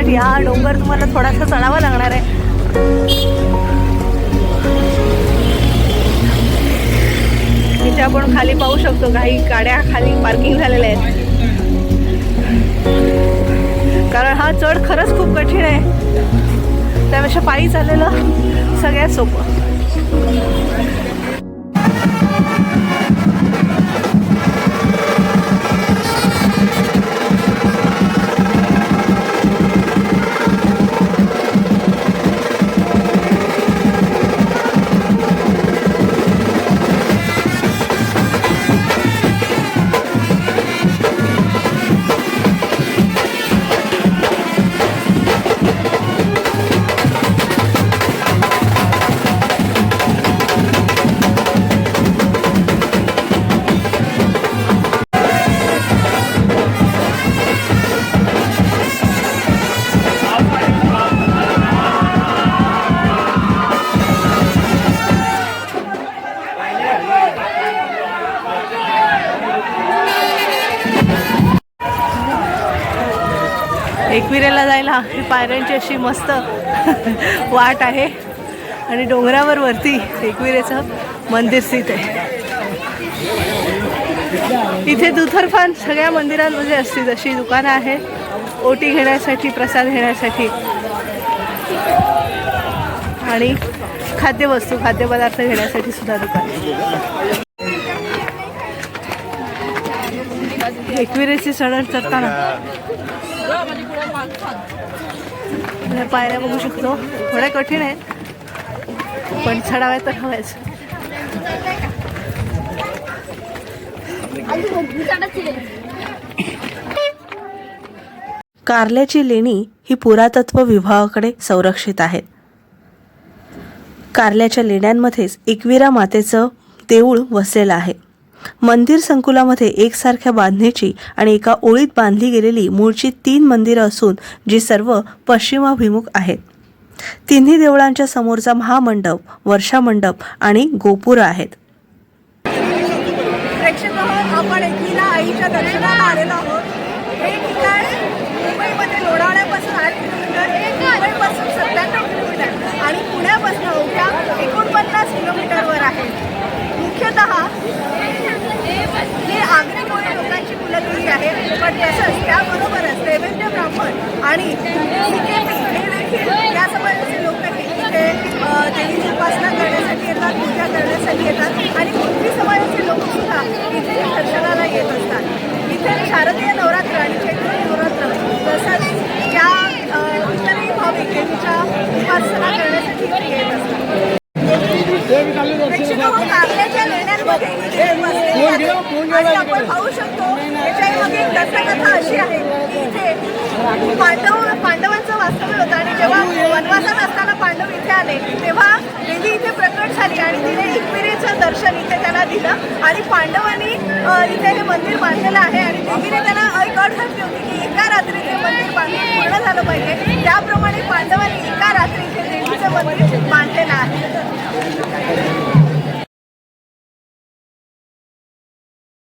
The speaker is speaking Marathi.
बघण्यासाठी हा डोंगर तुम्हाला थोडासा चढावा लागणार आहे. इथे आपण खाली पाहू शकतो काही गाड्या खाली पार्किंग झालेल्या आहेत, कारण हा चढ खरंच खूप कठीण आहे. त्यापेक्षा पायी चाललेलं सगळ्यात सोपं. एकविरेला जायला ही पायऱ्यांची अशी मस्त वाट आहे आणि डोंगरावर वरती एकविरेचं मंदिर स्थित आहे. इथे दुतर्फान सगळ्या मंदिरांमध्ये असतील अशी दुकानं आहेत ओटी घेण्यासाठी, प्रसाद घेण्यासाठी आणि खाद्यवस्तू, खाद्यपदार्थ घेण्यासाठी सुद्धा दुकान. एकविरेची चढण चढताना पायऱ्या बघू शकतो, थोड्या कठीण आहेत पण चढाव्या तर हव्याच. कारल्याची लेणी ही पुरातत्व विभागाकडे संरक्षित आहेत. कारल्याच्या लेण्यांमध्येच एकविरा मातेचं देऊळ वसलेलं आहे. मंदिर संकुलामध्ये एकसारख्या बांधणीची आणि एका ओळीत बांधली गेलेली मूळची 3 मंदिरं असून जी सर्व पश्चिमाभिमुख आहेत. तिन्ही देवळांच्या समोरचा महामंडप, वर्षा मंडप आणि गोपुर आहेत. आपण एकविरा आईच्या दर्शनाला आलेलो आहोत. हे ठिकाण मुंबईमध्ये लोणावळ्यापासून 8 किलोमीटर, मुंबईपासून 97 किलोमीटर आणि पुण्यापासून अवघ्या 49 किलोमीटरवर आहे. मुख्यतः हे आगरी कोळी लोकांची कुलदेवी आहे, पण तसंच त्याबरोबरच दैवज्ञ ब्राह्मण आणि CKP हे देखील या समाजाचे लोक आहेत. इथे देवीची उपासना करण्यासाठी येतात, पूजा करण्यासाठी येतात आणि कुणबी समाजाचे लोकसुद्धा इथे दर्शनाला येत असतात. इथे शारदीय नवरात्र आणि चैत्र नवरात्र तसंच या इतरही भाविक देवीच्या उपासना करण्यासाठी इथे येत असतात. कारल्याच्या लेण्यांमध्ये आपण पाहू शकतो. त्याच्यामध्ये एक दंतकथा अशी आहे की इथे पांडवांचं वास्तव्य होतं आणि जेव्हा वनवासात असताना पांडव इथे आले तेव्हा देवी इथे प्रकट झाली आणि तिने एकविरेचं दर्शन इथे त्यांना दिलं आणि पांडवांनी इथे हे मंदिर बांधलेलं आहे आणि देवीने त्यांना एक अट घातली होती की एका रात्री ते मंदिर बांधून पूर्ण झालं पाहिजे.